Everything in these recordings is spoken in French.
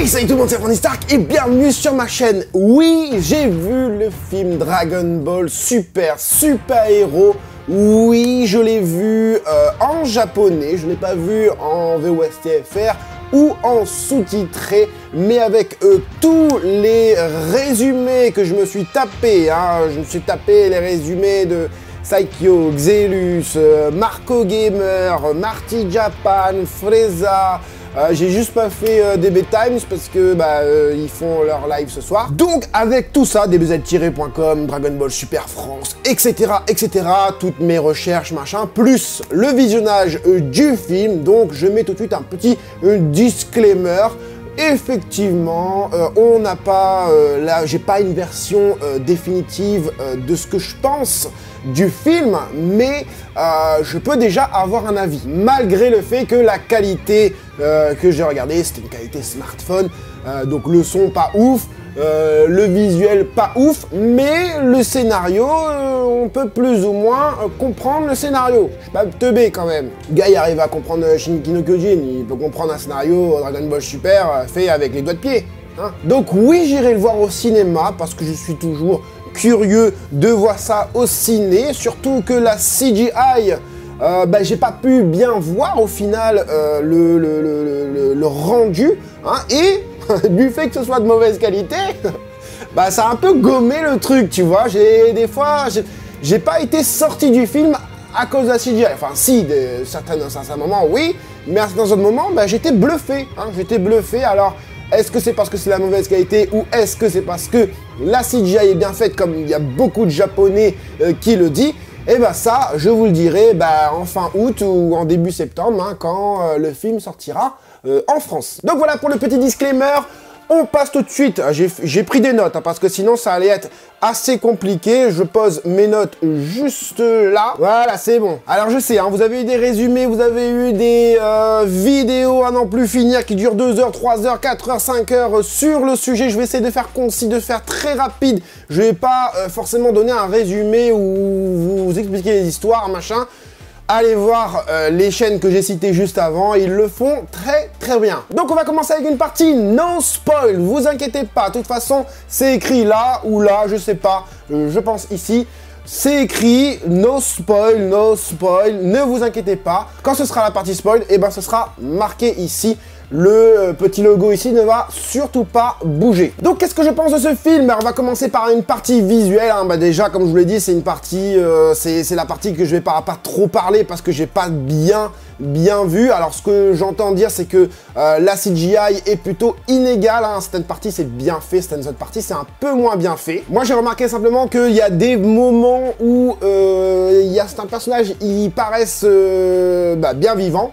Hey, salut tout le monde, c'est Anthony Stark et bienvenue sur ma chaîne. Oui, j'ai vu le film Dragon Ball Super Héros. Oui, je l'ai vu en japonais, je ne l'ai pas vu en VOSTFR ou en sous-titré, mais avec tous les résumés que je me suis tapé. Je me suis tapé les résumés de Saikyo, Xelus, Marco Gamer, Marty Japan, Freza. J'ai juste pas fait DB Times parce que ils font leur live ce soir. Donc avec tout ça, dbz-.com, Dragon Ball Super France, etc., toutes mes recherches, machin, plus le visionnage du film, donc je mets tout de suite un petit disclaimer. Effectivement, on n'a pas, là, j'ai pas une version définitive de ce que je pense du film, mais je peux déjà avoir un avis, malgré le fait que la qualité que j'ai regardée, c'était une qualité smartphone, donc le son pas ouf, le visuel pas ouf, mais le scénario, on peut plus ou moins comprendre le scénario. Je suis pas teubé quand même. Le gars, il arrive à comprendre Shingeki no Kyojin, il peut comprendre un scénario Dragon Ball Super fait avec les doigts de pied. Donc oui, j'irai le voir au cinéma, parce que je suis toujours curieux de voir ça au ciné, surtout que la CGI, j'ai pas pu bien voir au final le rendu, et du fait que ce soit de mauvaise qualité, ça a un peu gommé le truc, tu vois. Des fois, j'ai pas été sorti du film à cause de la CGI. Enfin, si, certains moments, oui, mais à certains autres moments, j'étais bluffé. J'étais bluffé. Alors, est-ce que c'est parce que c'est la mauvaise qualité ou est-ce que c'est parce que la CGI est bien faite, comme il y a beaucoup de Japonais qui le disent? Et ça, je vous le dirai en fin août ou en début septembre, quand le film sortira en France. Donc voilà pour le petit disclaimer. On passe tout de suite, j'ai pris des notes, parce que sinon ça allait être assez compliqué. Je pose mes notes juste là. Voilà, c'est bon. Alors je sais, vous avez eu des résumés, vous avez eu des vidéos à n'en plus finir qui durent 2 heures, 3 heures, 4 heures, 5 heures sur le sujet. Je vais essayer de faire concis, de faire très rapide. Je vais pas forcément donner un résumé où vous expliquer les histoires, machin. Allez voir les chaînes que j'ai citées juste avant, ils le font très bien. Donc on va commencer avec une partie no spoil, vous inquiétez pas, de toute façon c'est écrit là ou là, je sais pas, je pense ici. C'est écrit no spoil, ne vous inquiétez pas. Quand ce sera la partie spoil, ce sera marqué ici. Le petit logo ici ne va surtout pas bouger. Donc qu'est-ce que je pense de ce film? On va commencer par une partie visuelle. Déjà, comme je vous l'ai dit, c'est une partie, c'est la partie que je vais pas trop parler parce que j'ai pas bien vu. Alors ce que j'entends dire, c'est que la CGI est plutôt inégale. Certaines parties c'est bien fait, certaines autres parties c'est un peu moins bien fait. Moi j'ai remarqué simplement qu'il y a des moments où il y a certains personnages, ils paraissent bien vivants.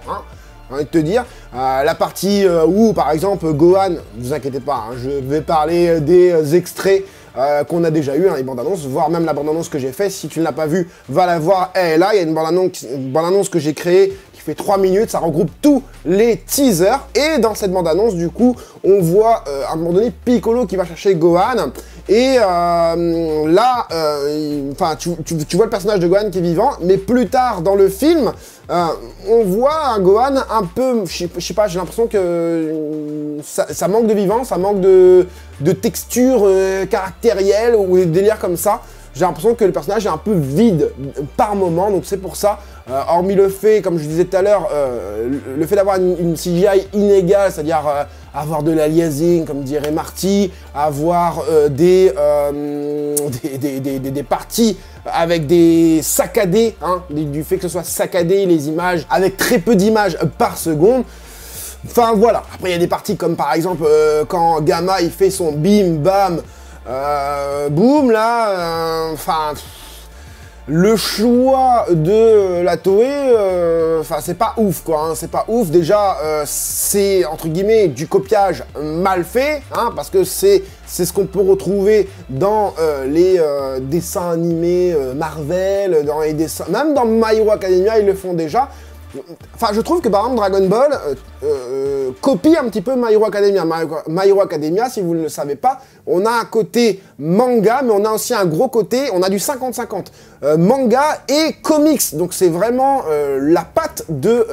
J'ai envie de te dire, la partie où par exemple Gohan, ne vous inquiétez pas, je vais parler des extraits qu'on a déjà eu, les bandes annonces, voire même la bande annonce que j'ai fait. Si tu ne l'as pas vue, va la voir, elle est là. Il y a une bande annonce que j'ai créée qui fait 3 minutes, ça regroupe tous les teasers. Et dans cette bande annonce, du coup, on voit à un moment donné Piccolo qui va chercher Gohan. Et là, tu vois le personnage de Gohan qui est vivant, mais plus tard dans le film, on voit un Gohan un peu, je sais pas, j'ai l'impression que ça manque de vivant, ça manque de texture caractérielle ou des délires comme ça. J'ai l'impression que le personnage est un peu vide par moment, donc c'est pour ça, hormis le fait, comme je disais tout à l'heure, le fait d'avoir une CGI inégale, c'est-à-dire avoir de l'aliasing, comme dirait Marty, avoir des parties avec des saccadés, du fait que ce soit saccadé, les images, avec très peu d'images par seconde. Enfin voilà, après il y a des parties comme par exemple quand Gamma il fait son bim bam boum là, le choix de la Toei, c'est pas ouf quoi, c'est pas ouf. Déjà, c'est entre guillemets du copiage mal fait, parce que c'est ce qu'on peut retrouver dans les dessins animés Marvel, dans les dessins, même dans My Hero Academia ils le font déjà. Enfin, je trouve que par exemple Dragon Ball copie un petit peu My Hero Academia. My Hero Academia, si vous ne le savez pas, on a un côté manga, mais on a aussi un gros côté, on a du 50-50. Manga et comics, donc c'est vraiment la patte de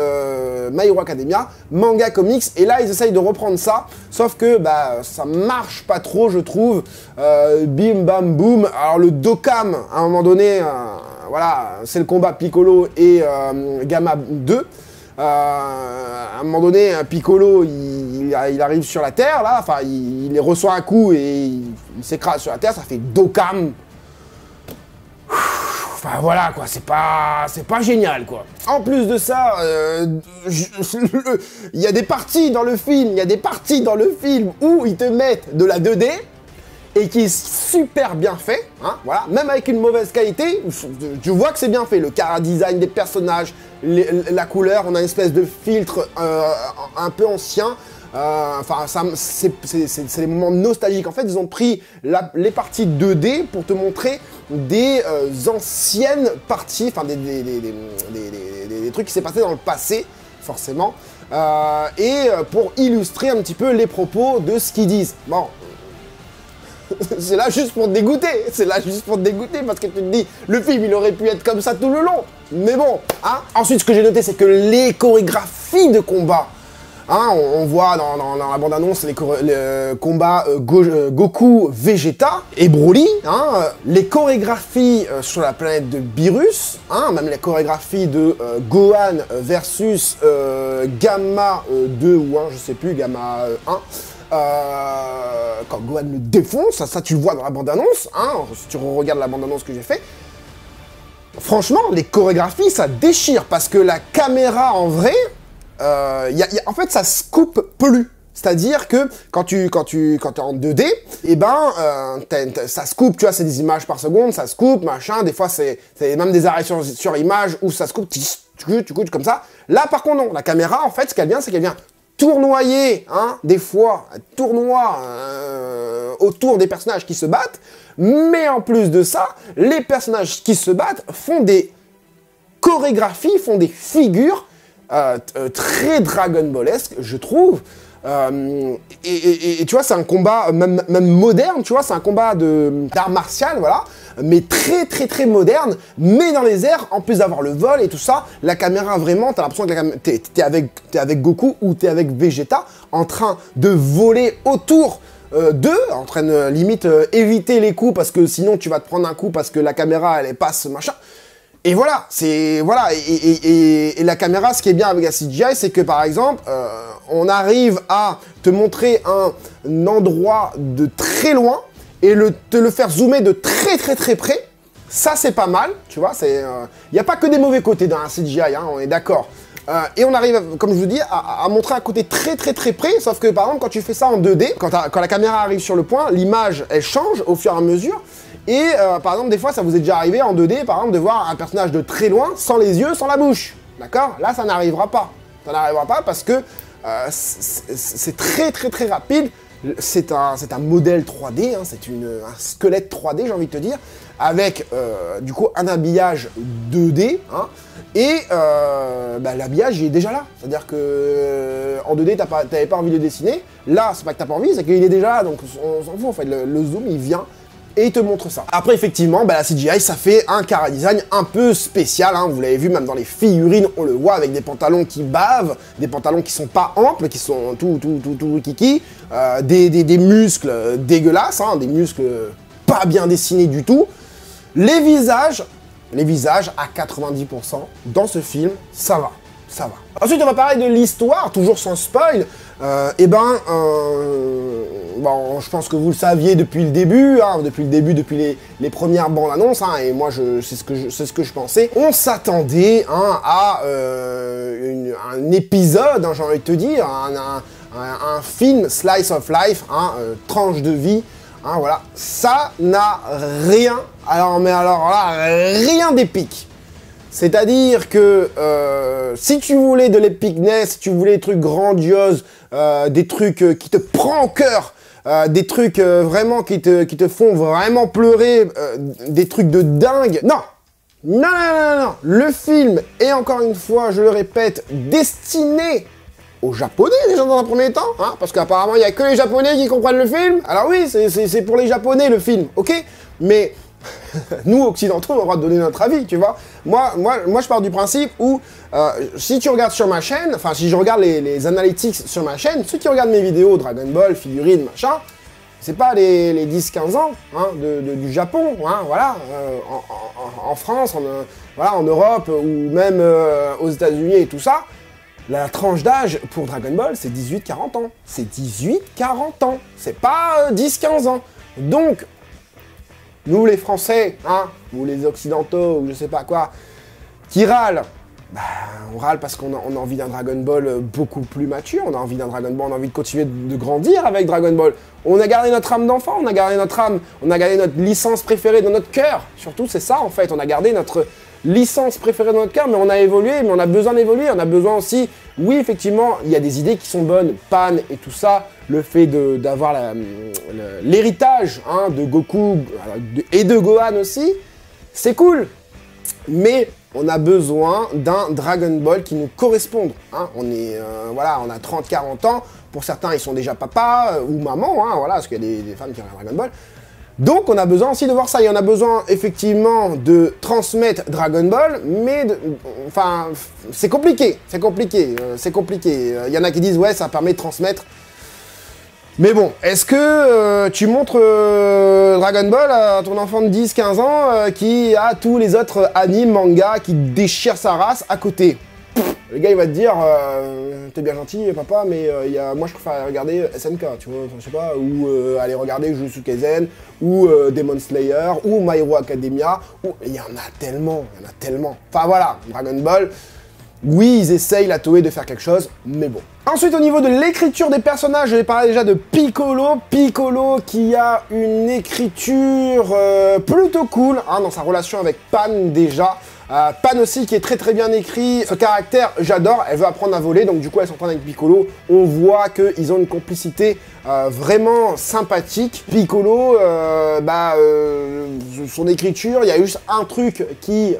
My Hero Academia, manga, comics, et là ils essayent de reprendre ça, sauf que bah, ça marche pas trop, je trouve. Bim bam boum, alors le Dokkan, à un moment donné, voilà, c'est le combat Piccolo et Gamma 2. À un moment donné, Piccolo, il arrive sur la Terre, là, enfin, il reçoit un coup et il s'écrase sur la Terre, ça fait Dokkan. Enfin, voilà, quoi, c'est pas génial, quoi. En plus de ça, il y a des parties dans le film, où ils te mettent de la 2D, et qui est super bien fait, hein, voilà, même avec une mauvaise qualité, tu vois que c'est bien fait, le chara-design des personnages, la couleur, on a une espèce de filtre un peu ancien, enfin, c'est les moments nostalgiques, en fait, ils ont pris les parties 2D pour te montrer des anciennes parties, enfin, des trucs qui s'est passé dans le passé, forcément, et pour illustrer un petit peu les propos de ce qu'ils disent. Bon, c'est là juste pour te dégoûter, parce que tu te dis, le film il aurait pu être comme ça tout le long, mais bon, hein. Ensuite, ce que j'ai noté, c'est que les chorégraphies de combat, hein, on voit dans la bande-annonce les combats Goku, Vegeta et Broly, hein, les chorégraphies sur la planète de Beerus, hein, même les chorégraphies de Gohan versus Gamma 2 ou 1, je sais plus, Gamma 1, quand Gohan le défonce, ça tu le vois dans la bande-annonce, hein, si tu regardes la bande-annonce que j'ai fait. Franchement, les chorégraphies, ça déchire, parce que la caméra, en vrai, en fait, ça se coupe plus. C'est-à-dire que quand tu es en 2D, et ben, ça se coupe, tu vois, c'est des images par seconde, ça se coupe, machin, des fois, c'est même des arrêts sur image où ça se coupe, tu coupes comme ça. Là, par contre, non, la caméra, en fait, ce qu'elle vient, c'est qu'elle vient tournoyer, hein, des fois, tournoi autour des personnages qui se battent, mais en plus de ça, les personnages qui se battent font des chorégraphies, font des figures très Dragon Ballesques, je trouve. Et tu vois, c'est un combat même moderne, tu vois, c'est un combat d'art martial, voilà, mais très moderne, mais dans les airs, en plus d'avoir le vol et tout ça, la caméra vraiment, t'as l'impression que t'es avec Goku ou t'es avec Vegeta en train de voler autour d'eux, en train de limite éviter les coups parce que sinon tu vas te prendre un coup parce que la caméra elle passe machin. Et voilà, et la caméra, ce qui est bien avec la CGI, c'est que par exemple, on arrive à te montrer un endroit de très loin et te le faire zoomer de très près. Ça, c'est pas mal, tu vois, il n'y a pas que des mauvais côtés dans la CGI, hein, on est d'accord. Et on arrive, comme je vous dis, à montrer un côté très près, sauf que par exemple, quand tu fais ça en 2D, quand la caméra arrive sur le point, l'image, elle change au fur et à mesure. Et par exemple, des fois, ça vous est déjà arrivé en 2D, par exemple, de voir un personnage de très loin, sans les yeux, sans la bouche. D'accord? Là, ça n'arrivera pas. Ça n'arrivera pas parce que c'est très rapide. C'est un modèle 3D, hein, c'est un squelette 3D, j'ai envie de te dire, avec du coup un habillage 2D, hein, et bah, l'habillage il est déjà là. C'est-à-dire que en 2D, t'avais pas envie de dessiner. Là, c'est pas que t'as pas envie, c'est qu'il est déjà là, donc on s'en fout en fait. Le zoom, il vient et il te montre ça. Après, effectivement, bah, la CGI, ça fait un chara-design un peu spécial, hein. Vous l'avez vu, même dans les figurines, on le voit avec des pantalons qui bavent, des pantalons qui sont pas amples, qui sont tout kiki, des muscles dégueulasses, hein, des muscles pas bien dessinés du tout. Les visages à 90%, dans ce film, ça va. Ensuite, on va parler de l'histoire, toujours sans spoil. Bon, je pense que vous le saviez depuis le début, hein, depuis les premières bandes annonces, hein, et moi c'est ce que je pensais. On s'attendait, hein, à un épisode, hein, j'ai envie de te dire, un film slice of life, hein, tranche de vie, hein, voilà. Ça n'a rien, mais alors là, rien d'épique. C'est-à-dire que si tu voulais de l'épicness, si tu voulais des trucs grandioses, des trucs qui te prennent au cœur, des trucs vraiment qui te font vraiment pleurer, des trucs de dingue, non, Non, non, non, non, non. Le film est, encore une fois, je le répète, destiné aux Japonais, déjà, dans un premier temps, hein, parce qu'apparemment, il n'y a que les Japonais qui comprennent le film. Alors oui, c'est pour les Japonais, le film, ok? Mais nous, occidentaux, on a le droit de donner notre avis, tu vois. Moi, je pars du principe où, si tu regardes sur ma chaîne, enfin, si je regarde les analytics sur ma chaîne, ceux qui regardent mes vidéos, Dragon Ball, figurines, machin, c'est pas les 10-15 ans hein, du Japon, hein, voilà, en France, voilà, en Europe, ou même aux États-Unis et tout ça. La tranche d'âge pour Dragon Ball, c'est 18-40 ans. C'est 18-40 ans. C'est pas 10-15 ans. Donc, nous les Français, hein, ou les Occidentaux, ou je sais pas quoi, qui râlent, bah, on râle parce qu'on a envie d'un Dragon Ball beaucoup plus mature, on a envie d'un Dragon Ball, on a envie de continuer de grandir avec Dragon Ball. On a gardé notre âme d'enfant, on a gardé notre âme, on a gardé notre licence préférée dans notre cœur. Surtout, c'est ça en fait, on a gardé notre licence préférée dans notre cœur, mais on a évolué, mais on a besoin d'évoluer, on a besoin aussi, oui effectivement, il y a des idées qui sont bonnes, Pan et tout ça, le fait d'avoir l'héritage hein, de Goku et de Gohan aussi, c'est cool, mais on a besoin d'un Dragon Ball qui nous corresponde, hein. Voilà, on a 30-40 ans, pour certains ils sont déjà papa ou maman, hein, voilà, parce qu'il y a des femmes qui regardent Dragon Ball. Donc on a besoin aussi de voir ça, et on a besoin effectivement de transmettre Dragon Ball, mais enfin c'est compliqué, c'est compliqué. Il y en a qui disent ouais ça permet de transmettre. Mais bon, est-ce que tu montres Dragon Ball à ton enfant de 10-15 ans qui a tous les autres animes, mangas, qui déchirent sa race à côté? Le gars il va te dire t'es bien gentil papa mais moi je préfère regarder SNK tu vois, je sais pas, ou aller regarder Jujutsu Kaisen ou Demon Slayer ou My Hero Academia, ou il y en a tellement, Enfin voilà, Dragon Ball, oui ils essayent la Toei de faire quelque chose, mais bon. Ensuite au niveau de l'écriture des personnages, j'avais parlé déjà de Piccolo qui a une écriture plutôt cool hein, dans sa relation avec Pan déjà. Pan aussi qui est très bien écrit, ce caractère j'adore, elle veut apprendre à voler donc du coup elle s'entraîne avec Piccolo, on voit qu'ils ont une complicité vraiment sympathique. Piccolo, son écriture, il y a juste un truc qui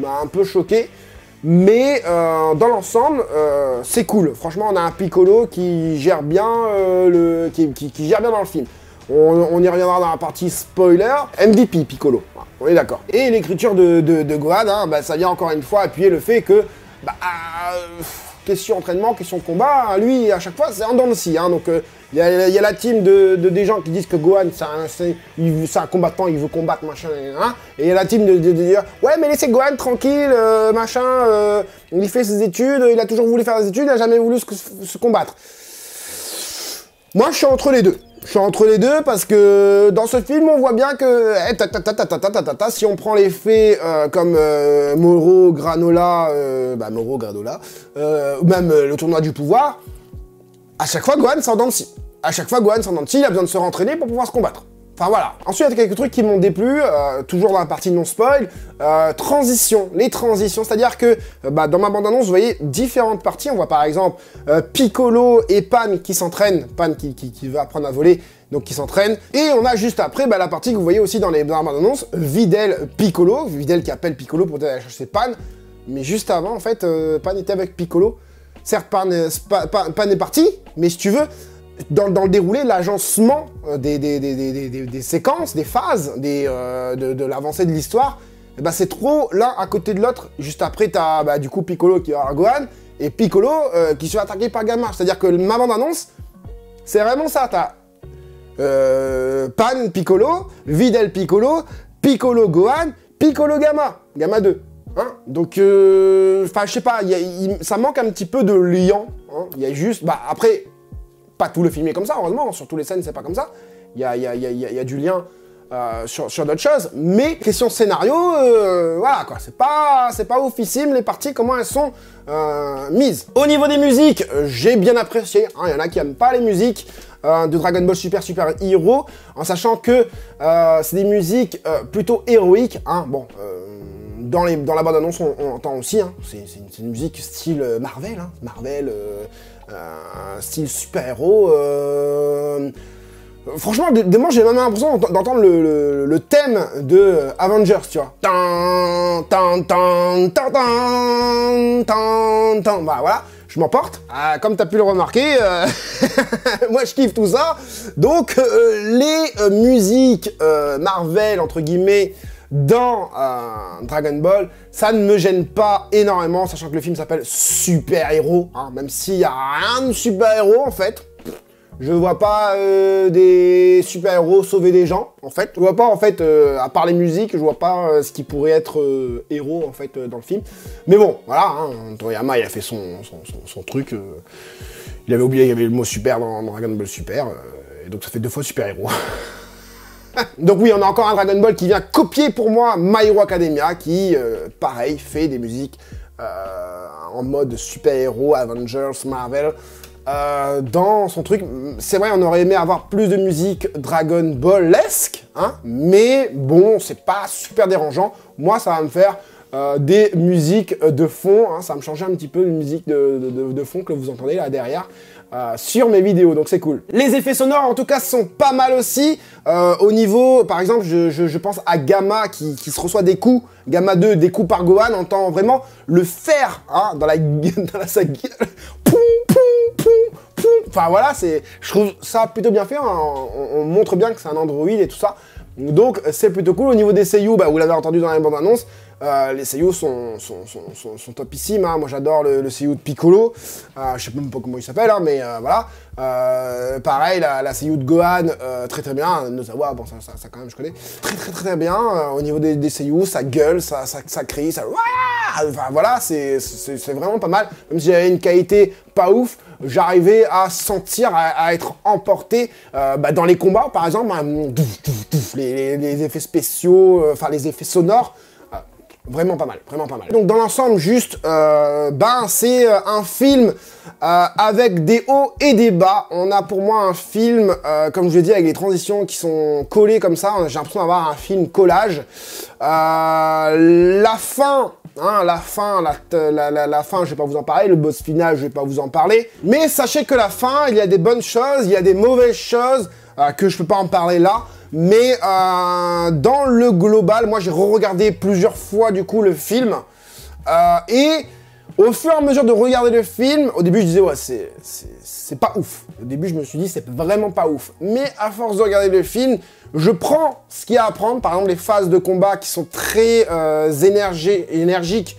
m'a un peu choqué, mais dans l'ensemble c'est cool, franchement on a un Piccolo qui gère bien, qui gère bien dans le film. On y reviendra dans la partie spoiler. MVP Piccolo, on est d'accord. Et l'écriture de Gohan, hein, ça vient encore une fois appuyer le fait que, question entraînement, question combat, hein, lui à chaque fois c'est un dent de scie. Hein, donc il y a la team des gens qui disent que Gohan c'est un combattant, il veut combattre, machin, hein, et il y a la team de dire ouais mais laissez Gohan tranquille, machin, il fait ses études, il a toujours voulu faire des études, il n'a jamais voulu se combattre. Moi je suis entre les deux. Parce que dans ce film, on voit bien que si on prend les faits comme Moro, Granola, ou même le tournoi du pouvoir, à chaque fois Gohan s'en dent de scie. Il a besoin de se rentraîner pour pouvoir se combattre. Enfin voilà. Ensuite, il y a quelques trucs qui m'ont déplu, toujours dans la partie non spoil. Les transitions, c'est-à-dire que dans ma bande-annonce, vous voyez différentes parties. On voit par exemple Piccolo et Pan qui s'entraînent, Pan qui veut apprendre à voler, donc qui s'entraîne. Et on a juste après la partie que vous voyez aussi dans la bande-annonce, Videl Piccolo, Videl qui appelle Piccolo pour aller chercher Pan. Mais juste avant, en fait, Pan était avec Piccolo. Certes, Pan est parti, mais si tu veux, dans le déroulé, l'agencement des séquences, des phases, de l'avancée de l'histoire, c'est trop l'un à côté de l'autre. Juste après, t'as du coup Piccolo qui va avoir Gohan, et Piccolo qui se fait attaquer par Gamma. C'est-à-dire que ma bande-annonce, c'est vraiment ça. T'as Pan Piccolo, Videl Piccolo, Piccolo Gohan, Piccolo Gamma, Gamma 2. Hein, donc, je sais pas, ça manque un petit peu de lien. Hein, il y a juste, après... Pas tout le film est comme ça, heureusement, sur tous les scènes c'est pas comme ça. Il y a du lien sur d'autres choses, mais question scénario, voilà quoi, c'est pas oufissime les parties, comment elles sont mises. Au niveau des musiques, j'ai bien apprécié, hein, il y en a qui aiment pas les musiques de Dragon Ball Super Hero, en sachant que c'est des musiques plutôt héroïques, hein, bon... Dans la bande-annonce, on entend aussi, hein, c'est une musique style Marvel, hein, style super-héros. Franchement, des moments, j'ai même l'impression d'entendre le thème de Avengers, tu vois. Tan, tan, tan, tan, tan, tan, tan. Bah voilà, je m'emporte. Comme t'as pu le remarquer, moi je kiffe tout ça. Donc, les musiques Marvel, entre guillemets, dans Dragon Ball, ça ne me gêne pas énormément, sachant que le film s'appelle Super Héros, hein, même s'il n'y a rien de super héros en fait. Je vois pas des super-héros sauver des gens, en fait. Je vois pas, en fait, à part les musiques, je vois pas ce qui pourrait être héros, en fait, dans le film. Mais bon, voilà, hein, Toriyama, il a fait son truc. Il avait oublié qu'il y avait le mot super dans Dragon Ball Super, et donc ça fait 2 fois super-héros. Donc oui, on a encore un Dragon Ball qui vient copier pour moi My Hero Academia, qui, pareil, fait des musiques en mode super-héros, Avengers, Marvel. Dans son truc, c'est vrai, on aurait aimé avoir plus de musique Dragon Ball-esque, hein, mais bon, c'est pas super dérangeant. Moi, ça va me faire des musiques de fond, hein, ça va me changer un petit peu de musique de fond que vous entendez là derrière. Sur mes vidéos, donc c'est cool. Les effets sonores, en tout cas, sont pas mal aussi. Au niveau, par exemple, je pense à Gamma qui se reçoit des coups, Gamma 2, des coups par Gohan, on entend vraiment le fer hein, dans sa gueule. Poum, poum, poum, poum. Enfin voilà, je trouve ça plutôt bien fait. Hein. On montre bien que c'est un Android et tout ça. Donc c'est plutôt cool. Au niveau des seiyuu, bah, vous l'avez entendu dans la bande-annonce, les seiyuu sont topissimes. Hein. Moi j'adore le seiyuu de Piccolo. Je sais même pas comment il s'appelle, hein, mais voilà. Pareil, la seiyuu de Gohan, très très bien. Nozawa, bon ça quand même je connais. Très bien. Au niveau des seiyuu, ça gueule, ça crie, ça... Enfin voilà, c'est vraiment pas mal. Même si j'avais une qualité pas ouf, j'arrivais à sentir, à être emporté dans les combats, par exemple, les effets spéciaux, enfin les effets sonores, vraiment pas mal, vraiment pas mal. Donc dans l'ensemble, juste, c'est un film avec des hauts et des bas. On a pour moi un film, comme je l'ai dit, avec des transitions qui sont collées comme ça. J'ai l'impression d'avoir un film collage. La fin... Hein, la fin, je vais pas vous en parler, le boss final, je vais pas vous en parler. Mais sachez que la fin, il y a des bonnes choses, il y a des mauvaises choses, que je peux pas en parler là. Mais dans le global, moi j'ai re-regardé plusieurs fois du coup le film. Et au fur et à mesure de regarder le film, au début je disais ouais c'est pas ouf. Au début je me suis dit c'est vraiment pas ouf. Mais à force de regarder le film, je prends ce qu'il y a à prendre, par exemple les phases de combat qui sont très énergiques,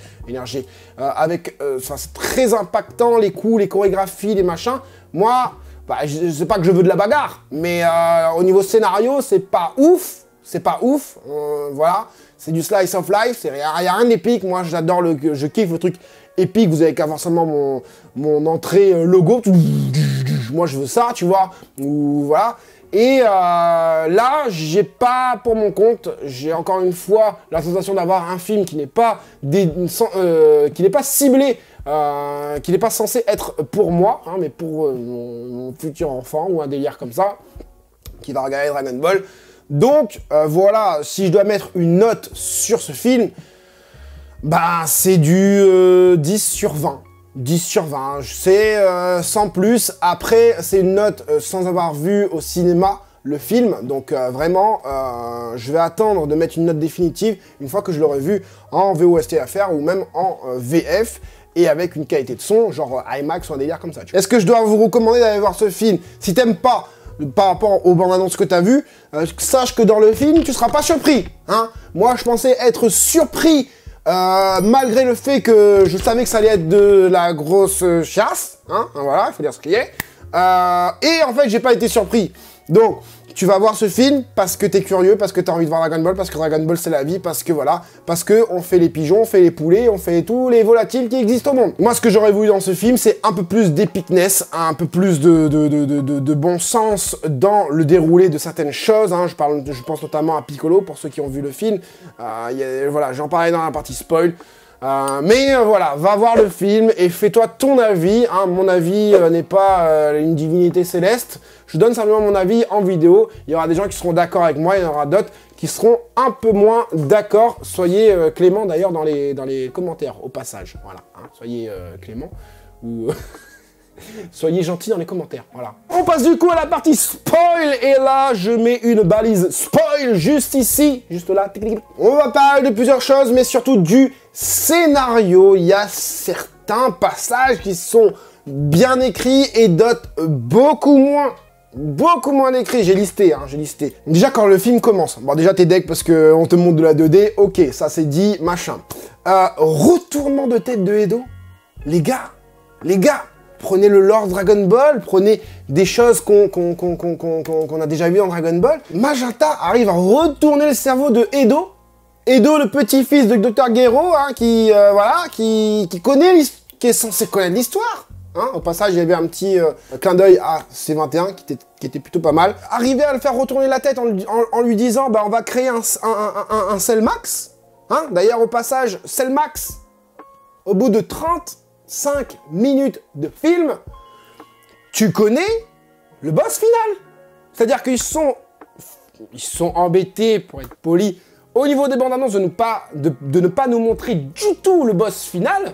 avec, c'est très impactant, les coups, les chorégraphies, les machins. Moi, bah, je sais pas que je veux de la bagarre, mais au niveau scénario, c'est pas ouf, voilà. C'est du slice of life, il y a rien d'épique, moi j'adore je kiffe le truc épique, vous avez qu'à voir seulement mon entrée logo, moi je veux ça, tu vois, ou voilà. Et là, j'ai pas pour mon compte, j'ai encore une fois la sensation d'avoir un film qui n'est pas ciblé, qui n'est pas censé être pour moi, hein, mais pour mon futur enfant ou un délire comme ça, qui va regarder Dragon Ball. Donc voilà, si je dois mettre une note sur ce film, bah c'est du 10 sur 20. 10 sur 20, c'est sans plus. Après, c'est une note sans avoir vu au cinéma le film. Donc vraiment, je vais attendre de mettre une note définitive une fois que je l'aurai vu en VOST-FR ou même en VF et avec une qualité de son, genre IMAX ou un délire comme ça. Est-ce que je dois vous recommander d'aller voir ce film? Si t'aimes pas par rapport aux bandes annonces que tu as vues, sache que dans le film, tu seras pas surpris. Hein. Moi, je pensais être surpris malgré le fait que je savais que ça allait être de la grosse chiasse, hein, voilà, il faut dire ce qu'il y est. Et en fait, j'ai pas été surpris. Donc, tu vas voir ce film parce que t'es curieux, parce que t'as envie de voir Dragon Ball, parce que Dragon Ball c'est la vie, parce que voilà, parce que on fait les pigeons, on fait les poulets, on fait tous les volatiles qui existent au monde. Moi, ce que j'aurais voulu dans ce film, c'est un peu plus d'épicness, un peu plus de bon sens dans le déroulé de certaines choses. Hein. Je pense notamment à Piccolo, pour ceux qui ont vu le film. Voilà, j'en parlais dans la partie spoil. Mais voilà, va voir le film et fais-toi ton avis. Hein. Mon avis n'est pas une divinité céleste. Je donne simplement mon avis en vidéo. Il y aura des gens qui seront d'accord avec moi, il y en aura d'autres qui seront un peu moins d'accord. Soyez clément d'ailleurs dans les commentaires, au passage. Voilà, hein. Soyez clément ou... Soyez gentils dans les commentaires, voilà. On passe du coup à la partie spoil, et là, je mets une balise spoil juste ici, juste là. On va parler de plusieurs choses, mais surtout du scénario. Il y a certains passages qui sont bien écrits et d'autres beaucoup moins écrits. J'ai listé, j'ai listé. Déjà, quand le film commence, bon, déjà, t'es deck parce qu'on te montre de la 2D, ok, ça c'est dit, machin. Retournement de tête de Edo, les gars, prenez le lore Dragon Ball, prenez des choses qu'on a déjà vues en Dragon Ball. Magenta arrive à retourner le cerveau de Edo. Edo, le petit-fils de Dr. Gero, qui connaît qui est censé connaître l'histoire. Au passage, il y avait un petit clin d'œil à C21 qui était plutôt pas mal. Arriver à le faire retourner la tête en lui disant, bah, on va créer un Cell Max. D'ailleurs, au passage, Cell Max, au bout de 35 minutes de film, tu connais le boss final. C'est-à-dire qu'ils sont embêtés, pour être polis, au niveau des bandes annonces, de ne pas nous montrer du tout le boss final,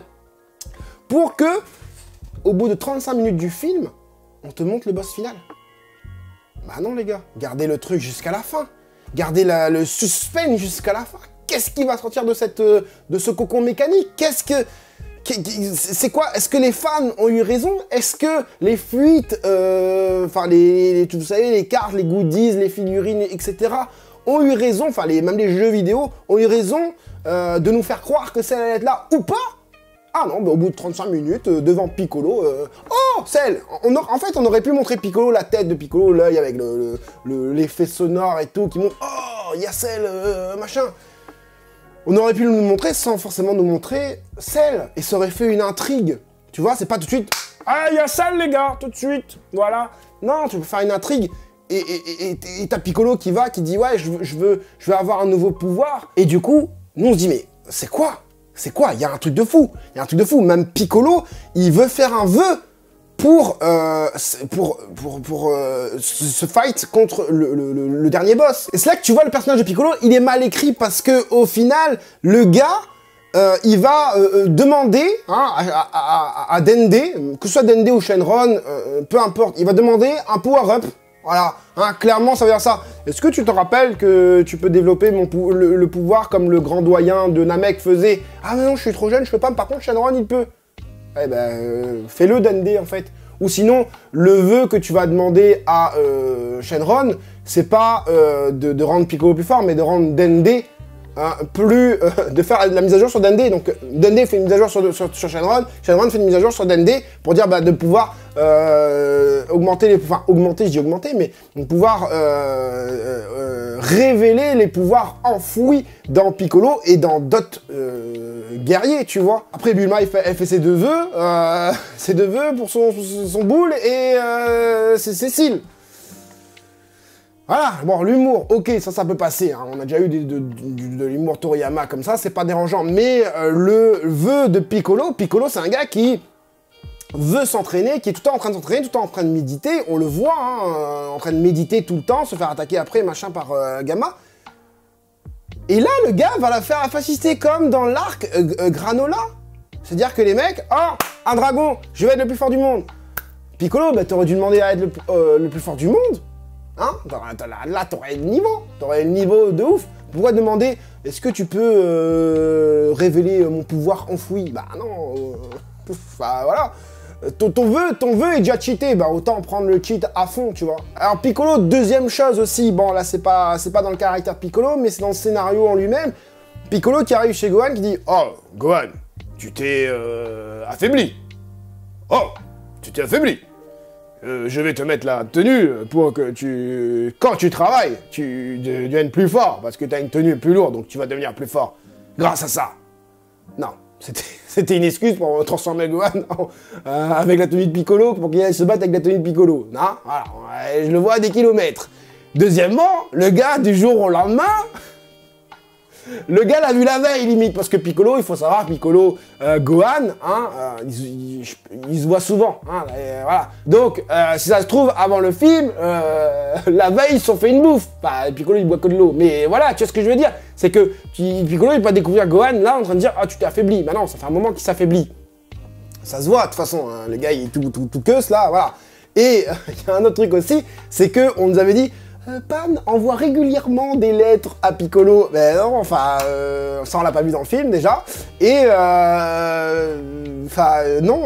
pour que, au bout de 35 minutes du film, on te montre le boss final. Bah non, les gars, gardez le truc jusqu'à la fin. Gardez le suspense jusqu'à la fin. Qu'est-ce qui va sortir de ce cocon mécanique? C'est quoi? Est-ce que les fans ont eu raison? Est-ce que les fuites, vous savez, les cartes, les goodies, les figurines, etc., ont eu raison, même les jeux vidéo, ont eu raison de nous faire croire que celle allait être là ou pas? Ah non, au bout de 35 minutes, devant Piccolo, oh, Cell! En fait, on aurait pu montrer Piccolo, la tête de Piccolo, l'œil avec l'effet sonore et tout, qui montre, oh, il y a Cell, machin. On aurait pu nous montrer sans forcément nous montrer Cell, et ça aurait fait une intrigue. Tu vois, c'est pas tout de suite, ah, il y a Cell, les gars, tout de suite, voilà. Non, tu peux faire une intrigue, et t'as Piccolo qui dit, ouais, je veux avoir un nouveau pouvoir. Et du coup, nous on se dit, mais c'est quoi? C'est quoi? Il y a un truc de fou. Il y a un truc de fou. Même Piccolo, il veut faire un vœu pour se fight contre le dernier boss. Et c'est là que tu vois le personnage de Piccolo, il est mal écrit parce que au final, le gars, il va demander à Dende, que ce soit Dende ou Shenron, peu importe, il va demander un power-up. Voilà, clairement ça veut dire ça. Est-ce que tu te rappelles que tu peux développer le pouvoir comme le grand doyen de Namek faisait? Ah mais non, je suis trop jeune, je peux pas, par contre Shenron il peut. Eh ben, fais-le Dende en fait. Ou sinon, le vœu que tu vas demander à Shenron, c'est pas de rendre Piccolo plus fort, mais de rendre Dende de faire la mise à jour sur Dende. Donc Dende fait une mise à jour sur Shenron, Shenron fait une mise à jour sur Dende pour dire de pouvoir augmenter mais de pouvoir révéler les pouvoirs enfouis dans Piccolo et dans d'autres guerriers, tu vois. Après Bulma elle fait ses deux vœux pour son boule et c'est Cécile. Voilà, bon, l'humour, ok, ça peut passer, on a déjà eu de l'humour Toriyama comme ça, c'est pas dérangeant, mais le vœu de Piccolo, c'est un gars qui veut s'entraîner, qui est tout le temps en train de s'entraîner, tout le temps en train de méditer, on le voit, en train de méditer tout le temps, se faire attaquer après, machin, par Gamma. Et là, le gars va la faire assister comme dans l'arc Granola. C'est-à-dire que les mecs, oh, un dragon, je vais être le plus fort du monde. Piccolo, bah t'aurais dû demander à être le plus fort du monde. Là, t'aurais le niveau de ouf. Pourquoi demander, est-ce que tu peux révéler mon pouvoir enfoui? Bah non, voilà. Ton vœu est déjà cheaté, bah autant prendre le cheat à fond, tu vois. Alors Piccolo, deuxième chose aussi, bon là c'est pas dans le caractère de Piccolo, mais c'est dans le scénario en lui-même. Piccolo qui arrive chez Gohan qui dit, oh, Gohan, tu t'es affaibli. Oh, tu t'es affaibli. Je vais te mettre la tenue pour que quand tu travailles, tu deviennes plus fort, parce que tu as une tenue plus lourde, donc tu vas devenir plus fort grâce à ça. Non, c'était une excuse pour transformer Gohan avec la tenue de Piccolo, pour qu'il aille se battre avec la tenue de Piccolo. Non, voilà, je le vois à des kilomètres. Deuxièmement, le gars, du jour au lendemain, le gars l'a vu la veille, limite, parce que Piccolo, il faut savoir, Piccolo, Gohan, ils se voient souvent, voilà. Donc, si ça se trouve, avant le film, la veille, ils se sont fait une bouffe. Enfin, Piccolo, il boit que de l'eau. Mais voilà, tu vois ce que je veux dire? C'est que Piccolo, il va découvrir Gohan, là, en train de dire, ah, tu t'es affaibli. Bah non, ça fait un moment qu'il s'affaiblit. Ça se voit, de toute façon, hein, le gars, il est tout queuse, là, voilà. Et il y a un autre truc aussi, c'est que on nous avait dit, Pan envoie régulièrement des lettres à Piccolo. Ben non, enfin, ça on l'a pas vu dans le film déjà. Et non,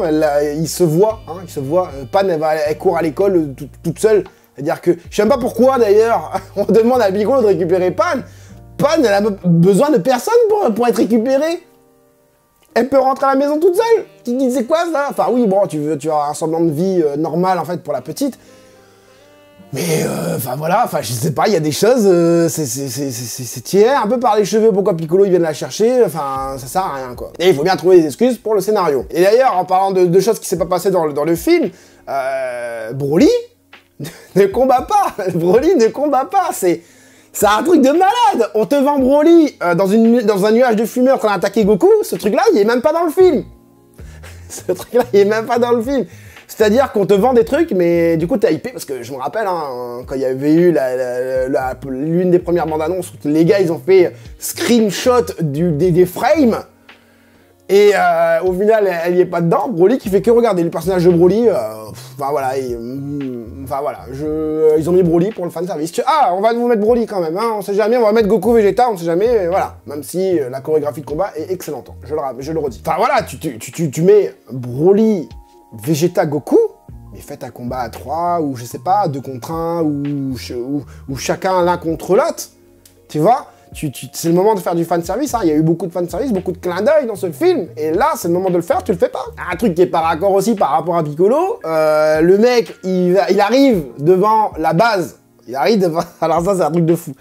il se voit, hein, il se voit. Pan, elle court à l'école toute seule. C'est-à-dire que, je sais même pas pourquoi d'ailleurs, on demande à Piccolo de récupérer Pan. Pan, elle a besoin de personne pour être récupérée. Elle peut rentrer à la maison toute seule. Tu te dis, c'est quoi ça? Enfin oui, bon, tu as un semblant de vie normal en fait pour la petite. Mais, enfin voilà, enfin je sais pas, il y a des choses, c'est tiré un peu par les cheveux, pourquoi Piccolo il vient de la chercher, enfin ça sert à rien quoi. Et il faut bien trouver des excuses pour le scénario. Et d'ailleurs, en parlant de choses qui s'est pas passées dans le film, Broly ne combat pas, Broly ne combat pas, c'est un truc de malade. On te vend Broly dans un nuage de fumée en train d'attaquer Goku, ce truc là il est même pas dans le film. Ce truc là il est même pas dans le film. C'est-à-dire qu'on te vend des trucs, mais du coup t'es hypé, parce que je me rappelle, hein, quand il y avait eu l'une des premières bandes annonces, où les gars ils ont fait screenshot des frames, et au final elle y est pas dedans, Broly qui fait que regarder le personnage de Broly, enfin voilà, ils ont mis Broly pour le fanservice. Ah, on va vous mettre Broly quand même, hein, on sait jamais, on va mettre Goku Vegeta, on sait jamais, voilà, même si la chorégraphie de combat est excellente, je le redis. Enfin voilà, tu mets Broly, Vegeta, Goku, mais faites un combat à 3, ou je sais pas, 2 contre 1, ou chacun l'un contre l'autre, tu vois, c'est le moment de faire du fanservice, hein. Il y a eu beaucoup de fanservice, beaucoup de clins d'œil dans ce film, et là, c'est le moment de le faire, tu le fais pas. Un truc qui est par raccord aussi par rapport à Piccolo, le mec, il arrive devant la base, alors ça c'est un truc de fou,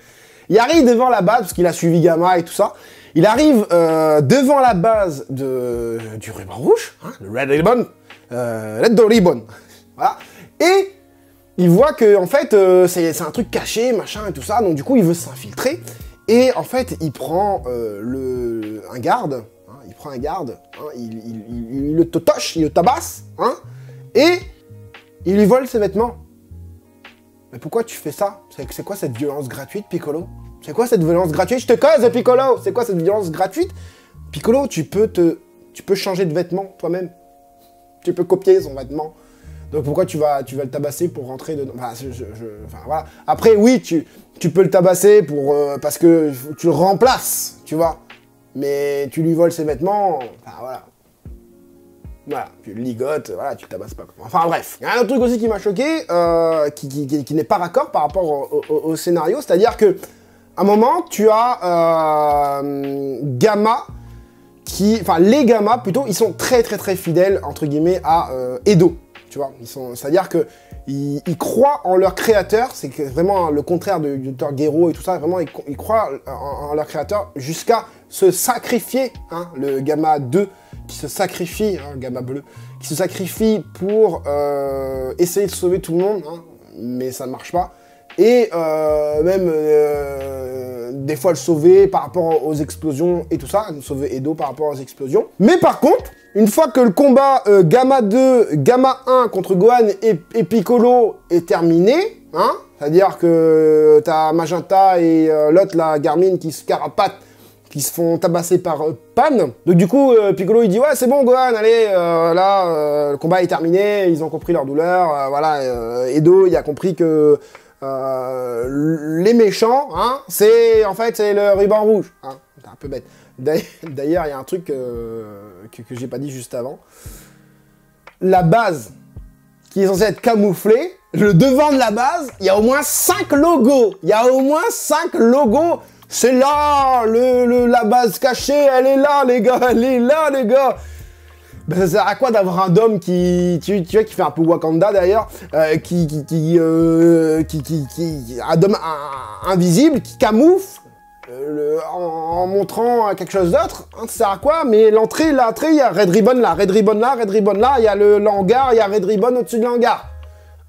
il arrive devant la base, parce qu'il a suivi Gamma et tout ça, il arrive devant la base du ruban rouge, hein, le Red Ribbon, Red Ribbon, voilà, et il voit que en fait c'est un truc caché, machin et tout ça, donc du coup il veut s'infiltrer, et en fait il prend un garde, hein, hein, il le totoche, il le tabasse, hein, et il lui vole ses vêtements. Mais pourquoi tu fais ça? C'est quoi cette violence gratuite, Piccolo? C'est quoi cette violence gratuite? Je te cause, Piccolo! C'est quoi cette violence gratuite? Piccolo, tu peux changer de vêtements toi-même. Tu peux copier son vêtement. Donc pourquoi tu vas le tabasser pour rentrer dedans? Enfin, enfin voilà. Après, oui, tu peux le tabasser parce que tu le remplaces, tu vois. Mais tu lui voles ses vêtements, enfin voilà. Voilà, tu le ligotes, voilà, tu le tabasses pas. Enfin bref. Il y a un autre truc aussi qui m'a choqué, qui n'est pas raccord par rapport au scénario, c'est-à-dire que à un moment, tu as Gamma enfin les Gamma plutôt, ils sont très fidèles entre guillemets à Edo, tu vois. C'est-à-dire que ils croient en leur créateur, c'est vraiment le contraire du Dr Gero et tout ça. Vraiment, ils croient en leur créateur jusqu'à se sacrifier, hein, le Gamma 2 qui se sacrifie, hein, Gamma bleu, qui se sacrifie pour essayer de sauver tout le monde, hein, mais ça ne marche pas. Et même des fois le sauver par rapport aux explosions et tout ça, sauver Edo par rapport aux explosions. Mais par contre, une fois que le combat Gamma 2, Gamma 1 contre Gohan et Piccolo est terminé, hein, c'est-à-dire que t'as Magenta et l'autre, la Garmin, qui se carapatent, qui se font tabasser par Pan. Donc du coup, Piccolo il dit ouais c'est bon Gohan, allez, là, le combat est terminé, ils ont compris leur douleur, voilà, Edo il a compris que les méchants, hein, en fait c'est le ruban rouge, hein, c'est un peu bête. D'ailleurs, il y a un truc que j'ai pas dit juste avant. La base qui est censée être camouflée, le devant de la base, il y a au moins 5 logos. Il y a au moins 5 logos. C'est là, la base cachée, elle est là, les gars, elle est là, les gars. Ben, ça sert à quoi d'avoir un dôme tu vois, qui fait un peu Wakanda d'ailleurs, un dôme invisible qui camoufle en montrant quelque chose d'autre, hein, ça sert à quoi? Mais l'entrée, il y a Red Ribbon là, Red Ribbon là, Red Ribbon là, il y a l'hangar, il y a Red Ribbon au-dessus de l'hangar.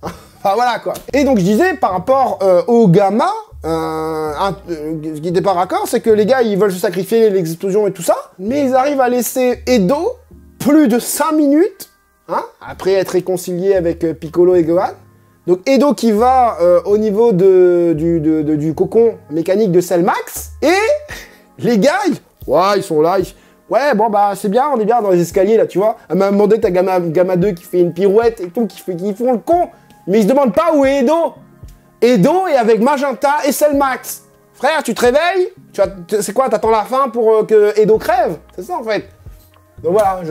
Enfin voilà quoi. Et donc je disais, par rapport au Gamma, ce qui n'était pas raccord, c'est que les gars, ils veulent se sacrifier, les explosions et tout ça, mais ils arrivent à laisser Edo plus de 5 minutes, hein, après être réconcilié avec Piccolo et Gohan. Donc Edo qui va au niveau du cocon mécanique de Cell Max, et les gars, ils sont là, Ouais, bon, bah, c'est bien, on est bien dans les escaliers, là, tu vois. Elle m'a demandé, t'as Gamma 2 qui fait une pirouette et tout, qui font le con. Mais ils se demandent pas où est Edo. Edo est avec Magenta et Cellmax. Frère, tu te réveilles, c'est quoi, t'attends la fin pour que Edo crève? C'est ça, en fait. Donc voilà,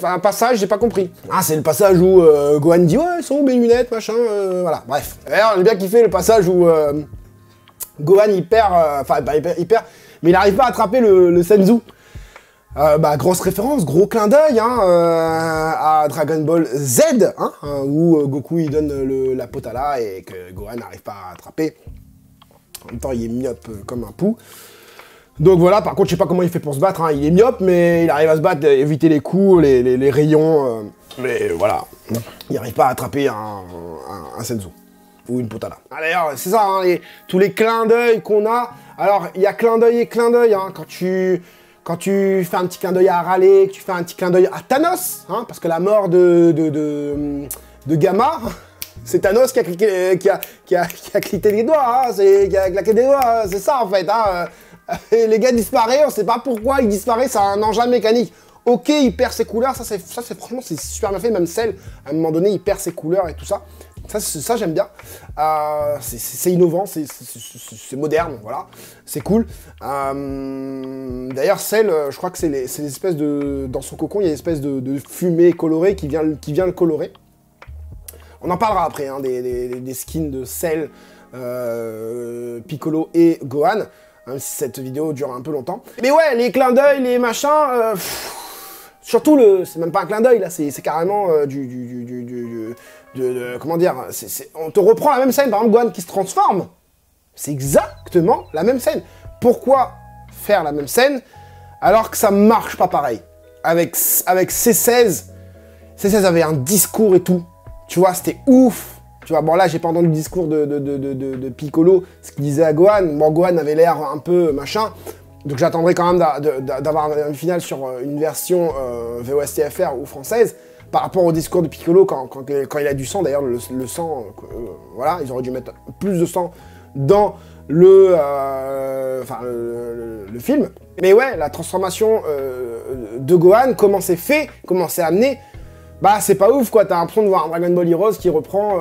un passage, j'ai pas compris. Ah, c'est le passage où Gohan dit « Ouais, elles sont où mes lunettes, machin voilà, bref. D'ailleurs, j'ai bien kiffé le passage où Gohan, il perd, il perd, mais il arrive pas à attraper le Senzu. Bah, grosse référence, gros clin d'œil à Dragon Ball Z, où Goku il donne la potala et que Gohan n'arrive pas à attraper. En même temps, il est myope comme un pou. Donc voilà, par contre, je sais pas comment il fait pour se battre, il est myope, mais il arrive à se battre, éviter les coups, les rayons, mais voilà. Il n'arrive pas à attraper un Senzu. Ou une potala. Ah, d'ailleurs, c'est ça, tous les clins d'œil qu'on a. Alors, il y a clin d'œil et clin d'œil, quand tu fais un petit clin d'œil à Raleigh, que tu fais un petit clin d'œil à Thanos, parce que la mort de Gamma, c'est Thanos qui a cliqué les doigts, qui a claqué des doigts, c'est ça en fait. Et les gars disparaissent, on sait pas pourquoi il disparaît, c'est un engin mécanique. Ok, il perd ses couleurs, ça c'est franchement c'est super bien fait, même Cell, à un moment donné, il perd ses couleurs et tout ça. Ça j'aime bien. C'est innovant, c'est moderne, voilà. C'est cool. D'ailleurs, Cell, je crois que c'est les espèces de... Dans son cocon, il y a une espèce de fumée colorée qui vient le colorer. On en parlera après, des skins de Cell, Piccolo et Gohan. Même si cette vidéo dure un peu longtemps. Mais ouais, les clins d'œil, les machins... surtout, c'est même pas un clin d'œil, là, c'est carrément comment dire, on te reprend la même scène, par exemple, Gohan qui se transforme. C'est exactement la même scène. Pourquoi faire la même scène alors que ça marche pas pareil? Avec C16 avait un discours et tout. Tu vois, c'était ouf. Tu vois, bon là, j'ai pas entendu le discours de Piccolo, ce qu'il disait à Gohan. Bon, Gohan avait l'air un peu machin. Donc j'attendrai quand même d'avoir une finale sur une version VOST-FR ou française, par rapport au discours de Piccolo quand il a du sang. D'ailleurs, le sang, voilà, ils auraient dû mettre plus de sang dans le film. Mais ouais, la transformation de Gohan, comment c'est fait, comment c'est amené, bah c'est pas ouf quoi, t'as l'impression de voir un Dragon Ball Heroes qui reprend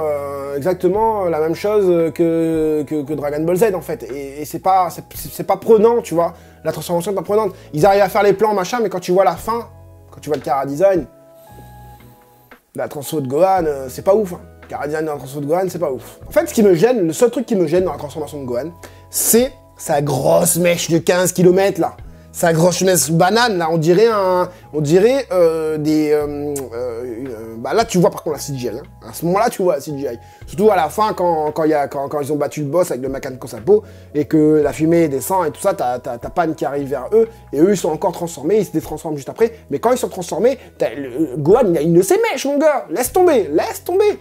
exactement la même chose que Dragon Ball Z en fait, et c'est pas prenant, tu vois, la transformation est pas prenante. Ils arrivent à faire les plans machin, mais quand tu vois la fin, quand tu vois le Chara Design, la transfo de Gohan, c'est pas ouf, Chara Design dans la transfo de Gohan, c'est pas ouf. En fait, ce qui me gêne, le seul truc qui me gêne dans la transformation de Gohan, c'est sa grosse mèche de 15 km là. Sa grosse mèche banane, là, on dirait bah là, tu vois par contre la CGI. À ce moment-là, tu vois la CGI. Surtout à la fin, quand ils ont battu le boss avec le Makan Kosapo, et que la fumée descend et tout ça, t'as Pan qui arrive vers eux, et eux, ils sont encore transformés, ils se détransforment juste après. Mais quand ils sont transformés, Gohan, il a une de ses mèches, mon gars. Laisse tomber, laisse tomber.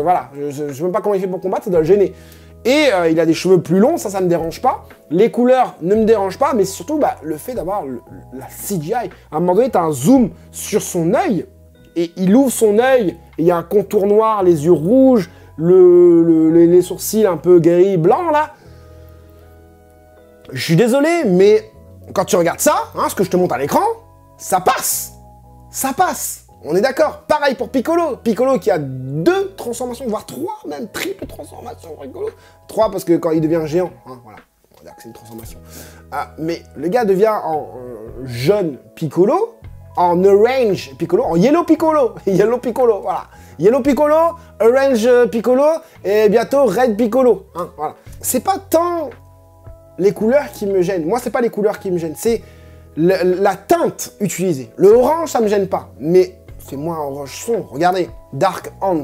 Voilà, je sais même pas comment il fait pour combattre, ça doit le gêner. Et il a des cheveux plus longs, ça me dérange pas. Les couleurs ne me dérangent pas, mais surtout le fait d'avoir la CGI. À un moment donné, t'as un zoom sur son œil, et il ouvre son œil, et il y a un contour noir, les yeux rouges, les sourcils un peu gris, blancs, là. Je suis désolé, mais quand tu regardes ça, ce que je te montre à l'écran, ça passe. Ça passe. On est d'accord. Pareil pour Piccolo. Piccolo qui a 2 transformations, voire 3, même triple transformation. Piccolo. 3 parce que quand il devient géant, voilà, on va dire que c'est une transformation. Mais le gars devient en jaune Piccolo, en orange Piccolo, en yellow Piccolo. Yellow Piccolo, voilà. Yellow Piccolo, orange Piccolo, et bientôt red Piccolo. Voilà. C'est pas tant les couleurs qui me gênent. Moi, c'est pas les couleurs qui me gênent, c'est la teinte utilisée. Le orange, ça me gêne pas, mais c'est moins orange son. Regardez, Dark Hans,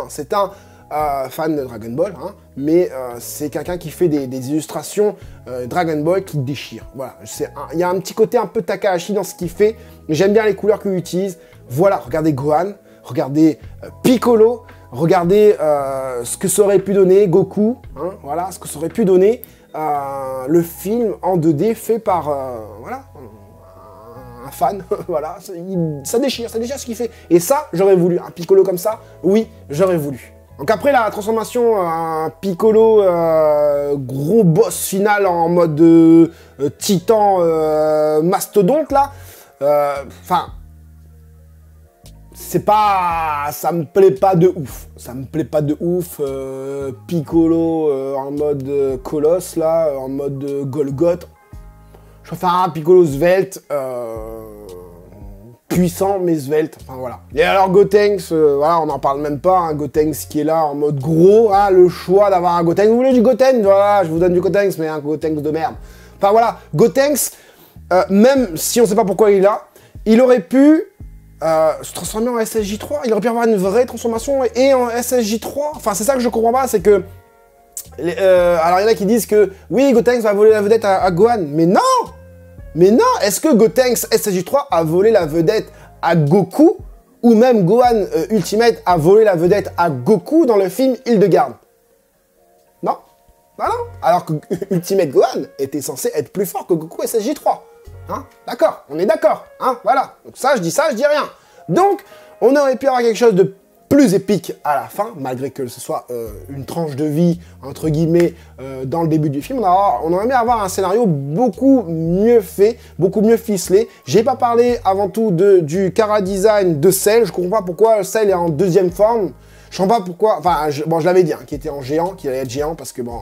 c'est un fan de Dragon Ball, mais c'est quelqu'un qui fait des illustrations Dragon Ball qui déchirent. Voilà, il y a un petit côté un peu Takahashi dans ce qu'il fait. J'aime bien les couleurs qu'il utilise. Voilà, regardez Gohan, regardez Piccolo, regardez ce que ça aurait pu donner Goku, voilà, ce que ça aurait pu donner le film en 2D fait par, voilà, un fan, voilà, ça déchire ce qu'il fait. Et ça, j'aurais voulu. Un Piccolo comme ça, oui, j'aurais voulu. Donc après la transformation, un Piccolo, gros boss final en mode titan mastodonte là, enfin, c'est pas, ça me plaît pas de ouf, ça me plaît pas de ouf. Piccolo en mode colosse là, en mode Golgoth. Je préfère un Piccolo svelte. Puissant mais svelte, enfin voilà. Et alors Gotenks, voilà, on n'en parle même pas, hein, Gotenks qui est là en mode gros, hein, le choix d'avoir un Gotenks, vous voulez du Gotenks, voilà, je vous donne du Gotenks, mais un Gotenks de merde. Enfin voilà, Gotenks, même si on sait pas pourquoi il est là, il aurait pu se transformer en SSJ3, il aurait pu avoir une vraie transformation et en SSJ3, enfin c'est ça que je comprends pas, c'est que, alors il y en a qui disent que, oui, Gotenks va voler la vedette à Gohan, mais non! Mais non, est-ce que Gotenks SSJ3 a volé la vedette à Goku ou même Gohan Ultimate a volé la vedette à Goku dans le film Hildegarde? Non? Non, non. Alors que Ultimate Gohan était censé être plus fort que Goku SSJ3. Hein? D'accord, on est d'accord. Hein? Voilà. Donc ça, je dis rien. Donc, on aurait pu avoir quelque chose de plus épique à la fin, malgré que ce soit une tranche de vie, entre guillemets, dans le début du film. On aurait aimé avoir un scénario beaucoup mieux fait, beaucoup mieux ficelé. J'ai pas parlé avant tout du chara-design de Cell. Je comprends pas pourquoi Cell est en deuxième forme. Je comprends pas pourquoi... Enfin, bon, je l'avais dit, hein, qu'il était en géant, qu'il allait être géant, parce que, bon,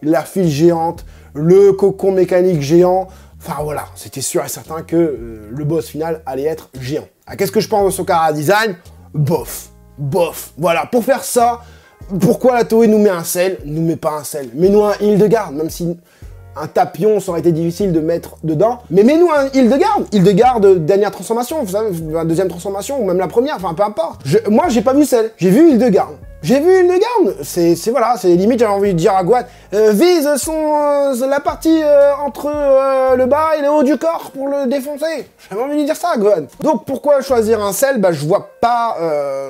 la file géante, le cocon mécanique géant... Enfin, voilà, c'était sûr et certain que le boss final allait être géant. Qu'est-ce que je pense de ce chara-design? Bof. Bof, voilà, pour faire ça, pourquoi la Toei nous met un Cell, nous met pas un Cell, mets-nous un Hildegarde, même si un Tapion, ça aurait été difficile de mettre dedans, mais mets-nous un Hildegarde, dernière transformation, vous savez, la deuxième transformation, ou même la première, enfin peu importe. Moi, j'ai pas vu Cell, j'ai vu Hildegarde. J'ai vu Hildegarde, c'est voilà, c'est limite, j'avais envie de dire à Gohan, vise la partie entre le bas et le haut du corps pour le défoncer. J'avais envie de dire ça à Gohan. Donc pourquoi choisir un Cell? Bah je vois pas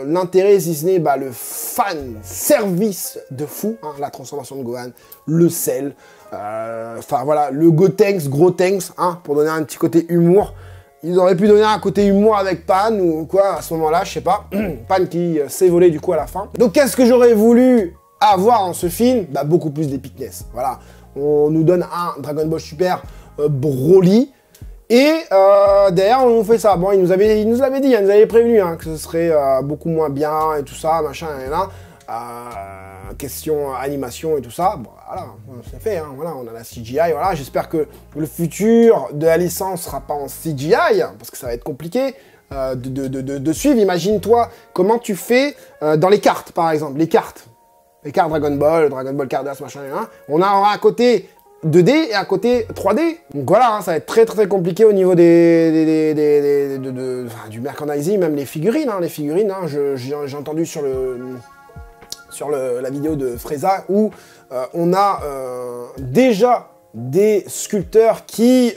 l'intérêt, si ce n'est le fan service de fou, hein, la transformation de Gohan, le Cell, enfin voilà, le Gotenks, gros Tanks, hein, pour donner un petit côté humour. Ils auraient pu donner un côté humour avec Pan ou quoi à ce moment-là, je sais pas. Pan qui s'est volé du coup à la fin. Donc qu'est-ce que j'aurais voulu avoir dans ce film? Bah beaucoup plus d'épicness. Voilà, on nous donne un Dragon Ball Super Broly et derrière on nous fait ça. Bon, il nous l'avait dit, il nous avait prévenu hein, que ce serait beaucoup moins bien et tout ça, machin et là. Question animation et tout ça, bon, voilà, c'est fait, hein, voilà, on a la CGI, voilà, j'espère que le futur de la licence sera pas en CGI, parce que ça va être compliqué de suivre. Imagine-toi comment tu fais dans les cartes, par exemple, les cartes Dragon Ball Cardass, machin, hein, on aura un côté 2D et un côté 3D, donc voilà, hein, ça va être très compliqué au niveau du merchandising, même les figurines, hein, j'ai entendu sur la vidéo de Freza où on a déjà des sculpteurs qui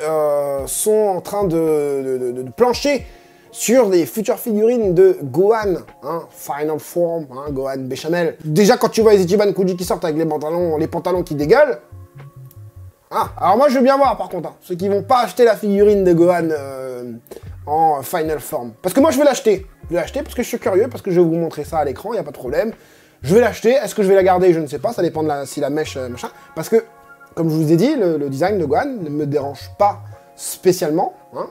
sont en train de plancher sur des futures figurines de Gohan, hein, Final Form, hein, Gohan Béchamel. Déjà quand tu vois les Ichiban Kuji qui sortent avec les pantalons qui dégueulent, ah, alors moi je veux bien voir par contre, hein, ceux qui vont pas acheter la figurine de Gohan en Final Form. Parce que moi je vais l'acheter, parce que je suis curieux, parce que je vais vous montrer ça à l'écran, il n'y a pas de problème. Je vais l'acheter, est-ce que je vais la garder? Je ne sais pas, ça dépend de si la mèche, machin. Parce que, comme je vous ai dit, le design de Gohan ne me dérange pas spécialement. Hein.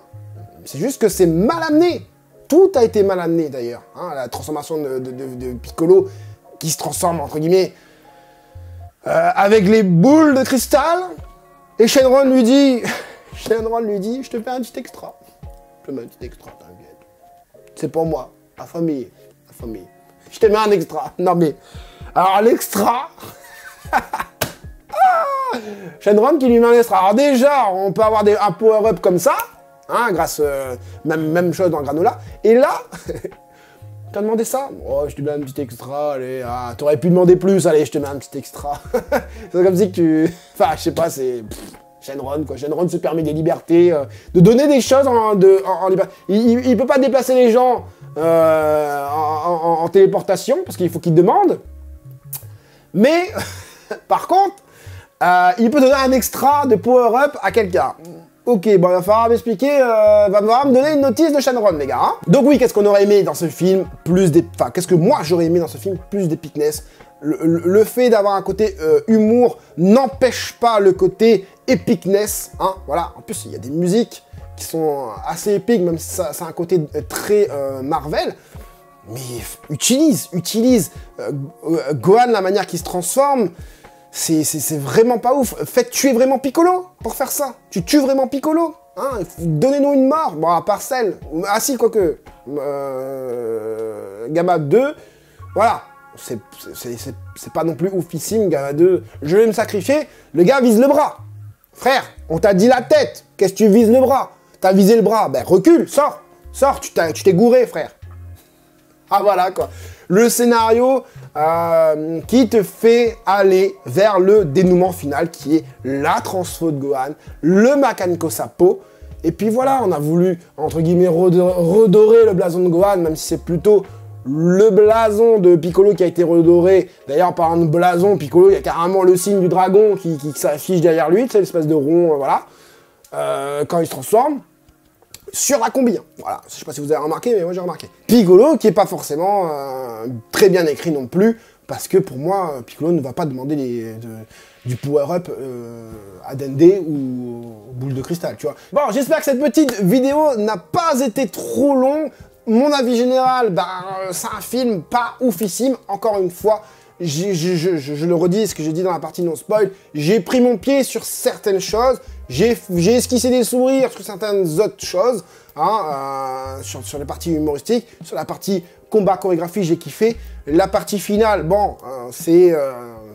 C'est juste que c'est mal amené. Tout a été mal amené d'ailleurs. Hein. La transformation de Piccolo qui se transforme, entre guillemets, avec les boules de cristal. Et Shenron lui dit, je te fais un petit extra. Je te mets un petit extra, t'inquiète. C'est pour moi, la famille. Je te mets un extra. Non mais... Alors l'extra... Shenron qui lui met un extra. Alors déjà, on peut avoir un power-up comme ça. Hein, grâce... même chose dans Granola. Et là... T'as demandé ça? Oh, je te mets un petit extra, allez. Ah, t'aurais pu demander plus, allez, je te mets un petit extra. C'est comme si que tu... Enfin, je sais pas, c'est... Shenron, quoi. Shenron se permet des libertés, de donner des choses en liberté. Il peut pas déplacer les gens... en téléportation, parce qu'il faut qu'il demande. Mais, par contre, il peut donner un extra de power-up à quelqu'un. Ok, bon, il va falloir m'expliquer, va falloir me donner une notice de Shenron, les gars. Hein. Donc oui, qu'est-ce qu'on aurait aimé dans ce film? Enfin, qu'est-ce que moi j'aurais aimé dans ce film? Plus d'épicness. Le fait d'avoir un côté humour n'empêche pas le côté épicness, hein, voilà. En plus, il y a des musiques qui sont assez épiques, même si ça a un côté très Marvel. Mais utilise Gohan, la manière qu'il se transforme, c'est vraiment pas ouf. Faites tuer vraiment Piccolo pour faire ça. Tu tues vraiment Piccolo, hein. Donnez-nous une mort, bon, à part celle. Ah si, quoique. Gamma 2, voilà. C'est pas non plus oufissime, Gamma 2. Je vais me sacrifier. Le gars vise le bras. Frère, on t'a dit la tête. Qu'est-ce que tu vises le bras? T'as visé le bras. Ben recule, sors. Sors, tu t'es gouré, frère. Ah voilà, quoi. Le scénario qui te fait aller vers le dénouement final, qui est la transfo de Gohan, le Makanko Sapo. Et puis voilà, on a voulu, entre guillemets, redorer le blason de Gohan, même si c'est plutôt le blason de Piccolo qui a été redoré. D'ailleurs, par un blason, Piccolo, il y a carrément le signe du dragon qui s'affiche derrière lui, c'est l'espèce de rond, voilà, quand il se transforme. Sur la combi, hein. Voilà, je sais pas si vous avez remarqué, mais moi j'ai remarqué. Piccolo, qui est pas forcément très bien écrit non plus, parce que pour moi, Piccolo ne va pas demander du power-up à Dende ou boule de cristal, tu vois. Bon, j'espère que cette petite vidéo n'a pas été trop longue. Mon avis général, c'est un film pas oufissime, encore une fois. Je le redis, ce que j'ai dit dans la partie non-spoil, j'ai pris mon pied sur certaines choses, j'ai esquissé des sourires sur certaines autres choses, hein, sur les parties humoristiques, sur la partie combat chorégraphie, j'ai kiffé. La partie finale, bon, c'est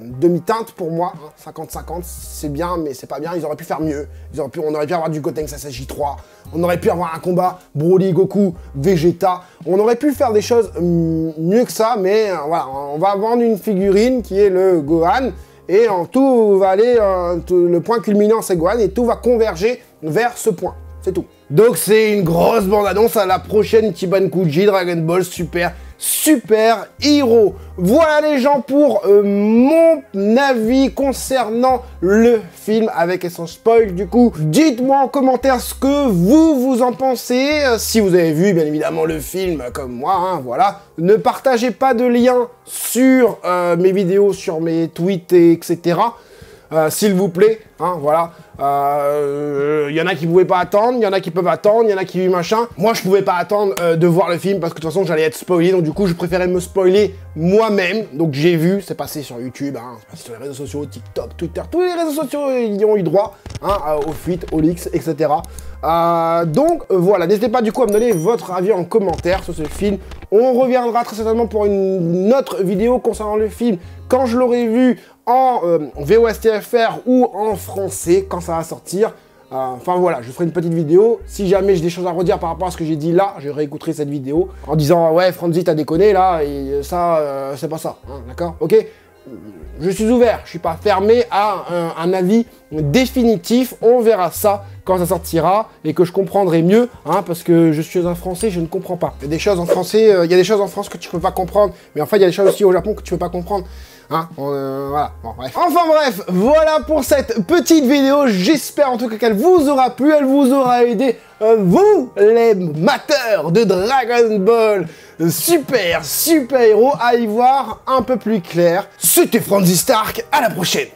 demi-teinte pour moi, 50-50, hein, c'est bien, mais c'est pas bien, ils auraient pu faire mieux. On aurait pu avoir du Gotenks SSJ3, on aurait pu avoir un combat Broly, Goku, Vegeta, on aurait pu faire des choses mieux que ça, mais voilà, on va vendre une figurine qui est le Gohan, et en tout va aller, le point culminant c'est Gohan, et tout va converger vers ce point, c'est tout. Donc c'est une grosse bande-annonce à la prochaine Chibankuji Dragon Ball Super Hero. Voilà les gens pour mon avis concernant le film avec et sans spoil. Du coup, dites-moi en commentaire ce que vous en pensez. Si vous avez vu bien évidemment le film comme moi, hein, voilà. Ne partagez pas de lien sur mes vidéos, sur mes tweets, etc. S'il vous plaît, hein, voilà. Y en a qui pouvaient pas attendre, il y en a qui peuvent attendre, il y en a qui machin. Moi, je pouvais pas attendre de voir le film parce que de toute façon, j'allais être spoilé. Donc du coup, je préférais me spoiler moi-même. Donc j'ai vu, c'est passé sur YouTube, hein, c'est passé sur les réseaux sociaux, TikTok, Twitter, tous les réseaux sociaux, ils y ont eu droit, hein, aux fuites, aux leaks, etc. Donc voilà, n'hésitez pas du coup à me donner votre avis en commentaire sur ce film. On reviendra très certainement pour une autre vidéo concernant le film quand je l'aurai vu en VOSTFR ou en français, quand ça va sortir. Enfin voilà, je ferai une petite vidéo. Si jamais j'ai des choses à redire par rapport à ce que j'ai dit là, je réécouterai cette vidéo en disant ouais Franzy t'as déconné là, et ça c'est pas ça, hein, d'accord, ok. Je suis ouvert, je suis pas fermé à un avis définitif, on verra ça quand ça sortira et que je comprendrai mieux, hein, parce que je suis un Français, je ne comprends pas. Il y a des choses en français, il y a des choses en France que tu peux pas comprendre, mais enfin il y a des choses aussi au Japon que tu peux pas comprendre. Hein, voilà, bon, bref. Enfin bref, voilà pour cette petite vidéo, j'espère en tout cas qu'elle vous aura plu, elle vous aura aidé, vous les mateurs de Dragon Ball Super Hero, à y voir un peu plus clair. C'était Franzy Stark, à la prochaine.